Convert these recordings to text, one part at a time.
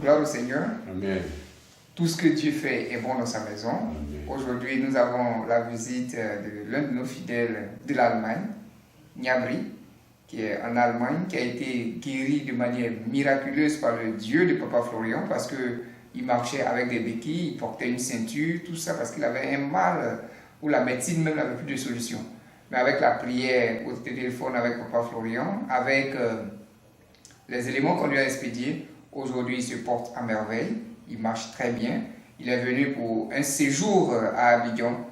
Gloire au Seigneur. Amen. Tout ce que Dieu fait est bon dans sa maison. Amen. Aujourd'hui, nous avons la visite de l'un de nos fidèles de l'Allemagne, Niabri, qui est en Allemagne, qui a été guéri de manière miraculeuse par le Dieu de Papa Florian, parce qu'il marchait avec des béquilles, il portait une ceinture, tout ça, parce qu'il avait un mal où la médecine même n'avait plus de solution. Mais avec la prière au téléphone avec Papa Florian, avec les éléments qu'on lui a expédiés, aujourd'hui il se porte à merveille, il marche très bien. Il est venu pour un séjour à Abidjan.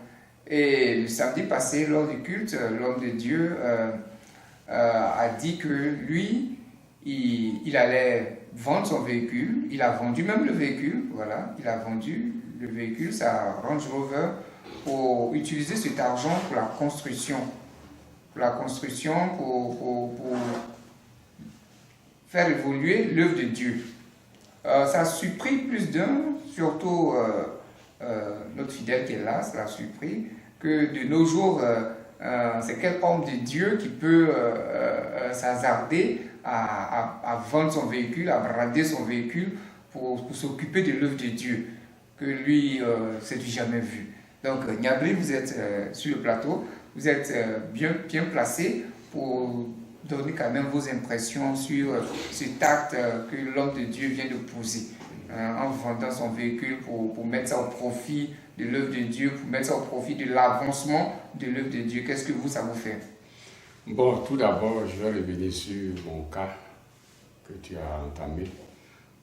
Et le samedi passé, lors du culte, l'homme de Dieu a dit que lui, il allait vendre son véhicule. Il a vendu même le véhicule, voilà. Il a vendu le véhicule, sa Range Rover, pour utiliser cet argent pour la construction. Pour la construction, pour faire évoluer l'œuvre de Dieu. Ça a surpris plus d'un, surtout notre fidèle qui est là, ça l'a surpris, que de nos jours, c'est quel homme de Dieu qui peut s'hasarder à vendre son véhicule, à brader son véhicule pour s'occuper de l'œuvre de Dieu, que lui, c'est du jamais vu. Donc, Niabri, vous êtes sur le plateau, vous êtes bien placé pour donner quand même vos impressions sur cet acte que l'homme de Dieu vient de poser en vendant son véhicule pour mettre ça au profit de l'œuvre de Dieu, pour mettre ça au profit de l'avancement de l'œuvre de Dieu. Qu'est-ce que ça vous fait? Bon, tout d'abord, je vais revenir sur mon cas que tu as entamé.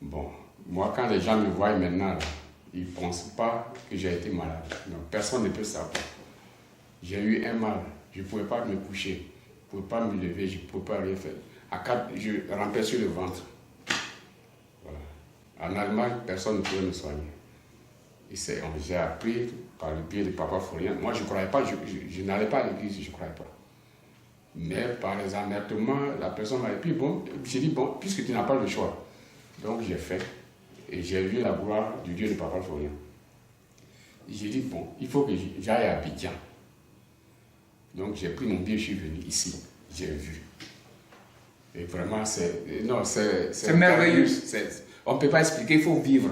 Bon, moi, quand les gens me voient maintenant, là, ils ne pensent pas que j'ai été malade. Non, personne ne peut savoir. J'ai eu un mal. Je ne pouvais pas me coucher. Je ne pouvais pas me lever. Je ne pouvais pas rien faire. Je rampais sur le ventre. Voilà. En Allemagne, personne ne pouvait me soigner. J'ai appris par le biais de Papa Florian. Moi, je ne croyais pas. Je n'allais pas à l'église, je ne croyais pas. Mais par les amertements, la personne m'a dit, bon, j'ai dit, bon, puisque tu n'as pas le choix. Donc j'ai fait. Et j'ai vu la gloire du Dieu de Papa Florian. J'ai dit, bon, il faut que j'aille à Abidjan. Donc j'ai pris mon billet, je suis venu ici. J'ai vu. Et vraiment, c'est merveilleux. On ne peut pas expliquer, il faut vivre.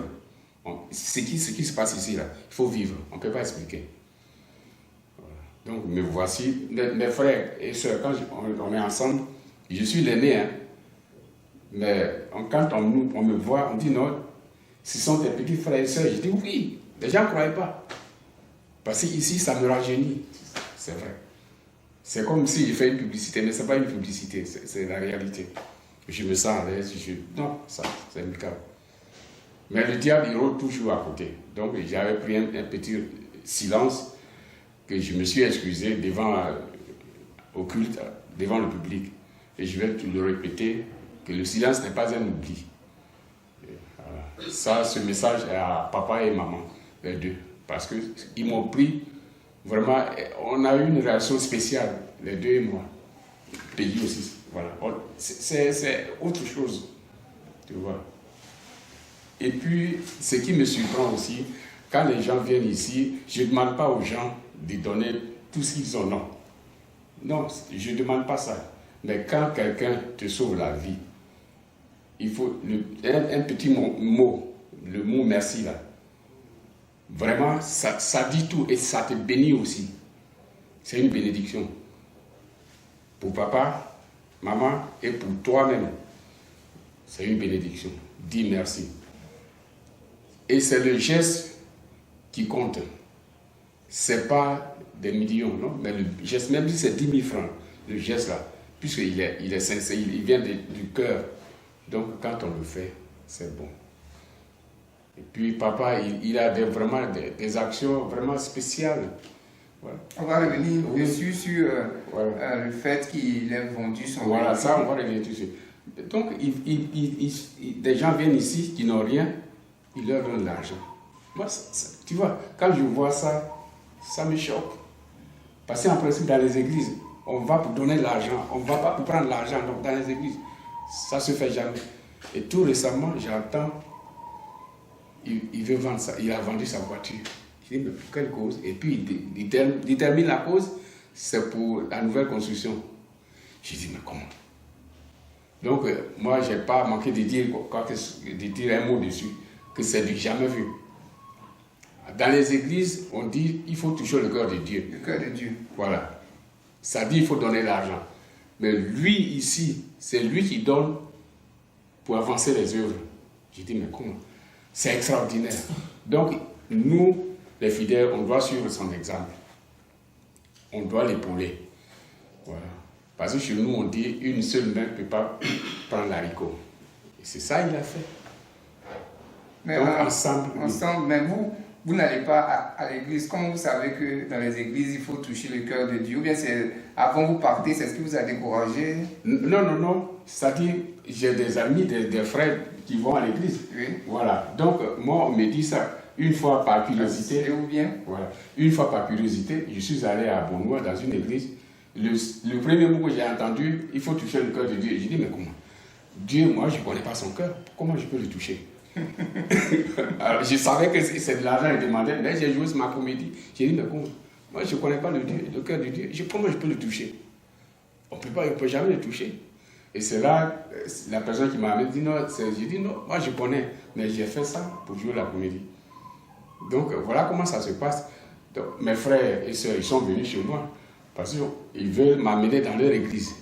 Ce qui se passe ici, là, il faut vivre. On ne peut pas expliquer. Voilà. Donc me voici, mes frères et sœurs, quand on est ensemble, je suis l'aîné, hein. Mais quand on me voit, on dit non, ce sont tes petits frères et sœurs. Je dis oui, les gens ne croient pas. Parce qu'ici, ça me rajeunit. C'est vrai. C'est comme si je fais une publicité, mais ce n'est pas une publicité, c'est la réalité. Je me sens à l'aise, non, ça, c'est un cas. Mais le diable, il rôde toujours à côté. Donc j'avais pris un petit silence, que je me suis excusé au culte, devant le public. Et je vais te le répéter, que le silence n'est pas un oubli. Voilà. Ça, ce message est à papa et maman, les deux. Parce qu'ils m'ont pris, vraiment, on a eu une relation spéciale, les deux et moi. Peggy aussi, voilà. C'est autre chose, tu vois. Et puis, ce qui me surprend aussi, quand les gens viennent ici, je ne demande pas aux gens de donner tout ce qu'ils ont, non. Non, je ne demande pas ça. Mais quand quelqu'un te sauve la vie, il faut un petit mot, le mot merci là. Vraiment, ça dit tout et ça te bénit aussi. C'est une bénédiction. Pour papa, maman et pour toi-même, c'est une bénédiction. Dis merci. Et c'est le geste qui compte. C'est pas des millions, non? Mais le geste, même si c'est 10 000 francs, le geste là, puisqu'il est sincère, il vient du cœur. Donc quand on le fait, c'est bon. Et puis papa, il a vraiment des actions vraiment spéciales. Voilà. On va revenir dessus sur le fait qu'il ait vendu son Voilà, véhicule. ça on va revenir dessus. Donc des gens viennent ici qui n'ont rien, ils leur donnent l'argent. Moi, tu vois, quand je vois ça, ça me choque. Parce qu'en principe, dans les églises, on va pour donner l'argent, on ne va pas pour prendre l'argent. Donc dans les églises, ça ne se fait jamais. Et tout récemment, j'entends, il veut vendre ça, il a vendu sa voiture. Je dis, mais pour quelle cause? Et puis il détermine la cause, c'est pour la nouvelle construction. Je dis, mais comment? Donc, moi, je n'ai pas manqué de dire, de dire un mot dessus, que c'est du jamais vu. Dans les églises, on dit il faut toucher le cœur de Dieu. Le cœur de Dieu. Voilà. Ça dit il faut donner l'argent. Mais lui, ici, c'est lui qui donne pour avancer les œuvres. J'ai dit, mais comment? C'est extraordinaire. Donc, nous, les fidèles, on doit suivre son exemple. On doit l'épauler. Voilà. Parce que chez nous, on dit une seule main ne peut pas prendre l'haricot. Et c'est ça qu'il a fait. Mais donc, ensemble, mais vous n'allez pas à l'église. Comment vous savez que dans les églises, il faut toucher le cœur de Dieu? Ou bien c'est avant vous partez, c'est ce qui vous a découragé? Non. C'est-à-dire, j'ai des amis, des frères qui vont à l'église. Oui. Voilà. Donc, moi, on me dit ça une fois par curiosité. Et où bien? Voilà. Une fois par curiosité, je suis allé à Bonois dans une église. Le premier mot que j'ai entendu, il faut toucher le cœur de Dieu. J'ai dit, mais comment? Dieu, moi, je ne connais pas son cœur. Comment je peux le toucher? Alors, je savais que c'est de l'argent qu'il demandait, mais j'ai joué sur ma comédie. J'ai dit, mais comment? Moi, je ne connais pas le cœur de Dieu. Comment je peux le toucher? On ne peut jamais le toucher. Et c'est là, la personne qui m'a amené dit non, j'ai dit non, moi je connais, mais j'ai fait ça pour jouer la comédie. Donc voilà comment ça se passe. Donc, mes frères et sœurs, ils sont venus chez moi parce qu'ils veulent m'amener dans leur église.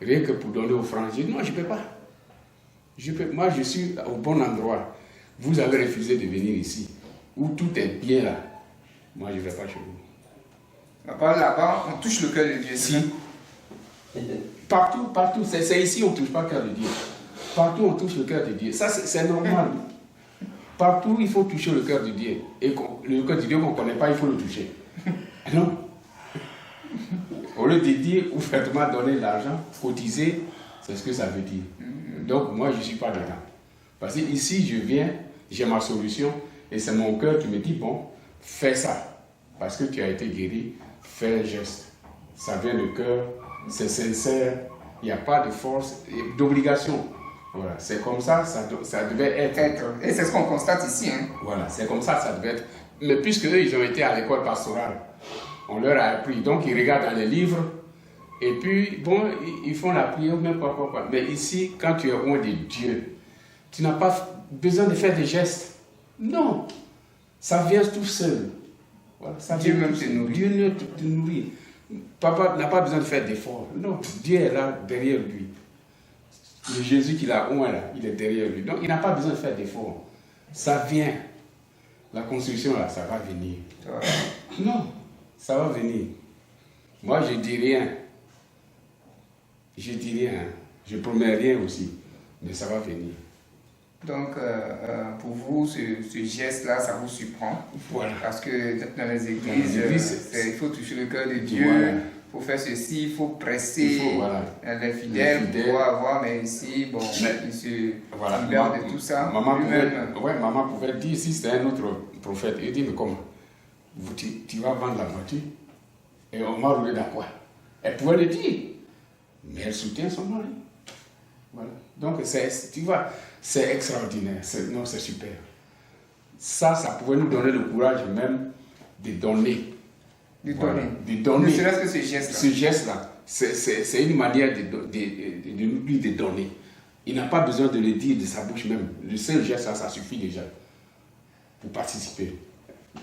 Rien que pour donner aux francs. J'ai dit non, je ne peux pas. Moi je suis au bon endroit. Vous avez refusé de venir ici, où tout est bien là. Moi je ne vais pas chez vous. Là-bas, on touche le cœur de Dieu. Si. Partout, c'est ici on ne touche pas le cœur de Dieu. Partout on touche le cœur de Dieu. Ça c'est normal. Partout il faut toucher le cœur de Dieu. Et le cœur de Dieu qu'on ne connaît pas, il faut le toucher. Non. Au lieu de dire ouvertement donner l'argent, cotiser, c'est ce que ça veut dire. Donc moi je ne suis pas dedans. Parce que ici je viens, j'ai ma solution et c'est mon cœur qui me dit bon, fais ça. Parce que tu as été guéri, fais un geste. Ça vient du cœur. C'est sincère, il n'y a pas de force, d'obligation. Voilà, c'est comme ça, ça devait être. Et c'est ce qu'on constate ici. Hein? Voilà, c'est comme ça devait être. Mais puisque eux, ils ont été à l'école pastorale, on leur a appris. Donc, ils regardent dans les livres, et puis, bon, ils font la prière, même pas. Mais ici, quand tu es loin de Dieu, tu n'as pas besoin de faire des gestes. Non, ça vient tout seul. Voilà, ça Dieu même te nourrit. Dieu te nourrit. Papa n'a pas besoin de faire d'efforts. Non, Dieu est là derrière lui. Le Jésus qu'il a au là, il est derrière lui. Donc il n'a pas besoin de faire d'efforts. Ça vient. La construction là, ça va venir. Non, ça va venir. Moi je dis rien. Je dis rien. Je promets rien aussi. Mais ça va venir. Donc, pour vous, ce geste-là, ça vous surprend. Voilà. Parce que dans les églises, il faut toucher le cœur de Dieu, il faut faire ceci, il faut presser les fidèles pour pouvoir avoir, mais ici, bon, il se libère de tout ça. Maman pouvait dire, si c'était un autre prophète, il dit, mais comment? Tu vas vendre la voiture et on va rouler dans quoi? Elle pouvait le dire, mais elle soutient son mari. Voilà. Donc, tu vois, c'est extraordinaire. Non, c'est super. Ça pouvait nous donner le courage même de donner. De donner. Ne serait-ce que ce geste-là. Ce geste-là, c'est une manière de donner. Il n'a pas besoin de le dire de sa bouche même. Le seul geste, ça suffit déjà pour participer.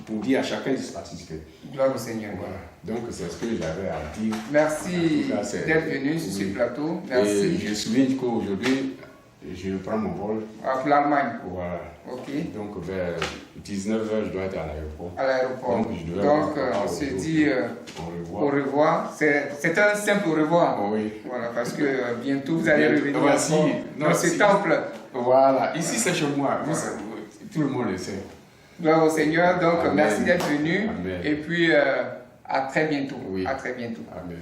Pour dire à chacun de participer. Gloire au Seigneur. Voilà. Donc, c'est ce que j'avais à dire. Merci d'être venu sur ce plateau. Merci. Et je souligne qu'aujourd'hui, je prends mon vol. Pour l'Allemagne. Voilà. Ok. Donc, vers 19h, je dois être à l'aéroport. À l'aéroport. Donc, on se dit au revoir. C'est un simple au revoir. Oui. Voilà, parce que bientôt, vous allez revenir dans ce temple. Voilà. Ici, c'est chez moi. Voilà. Tout le monde le sait. Gloire au Seigneur. Donc, Amen. merci d'être venu. Amen. Et puis, à très bientôt. Oui. À très bientôt. Amen.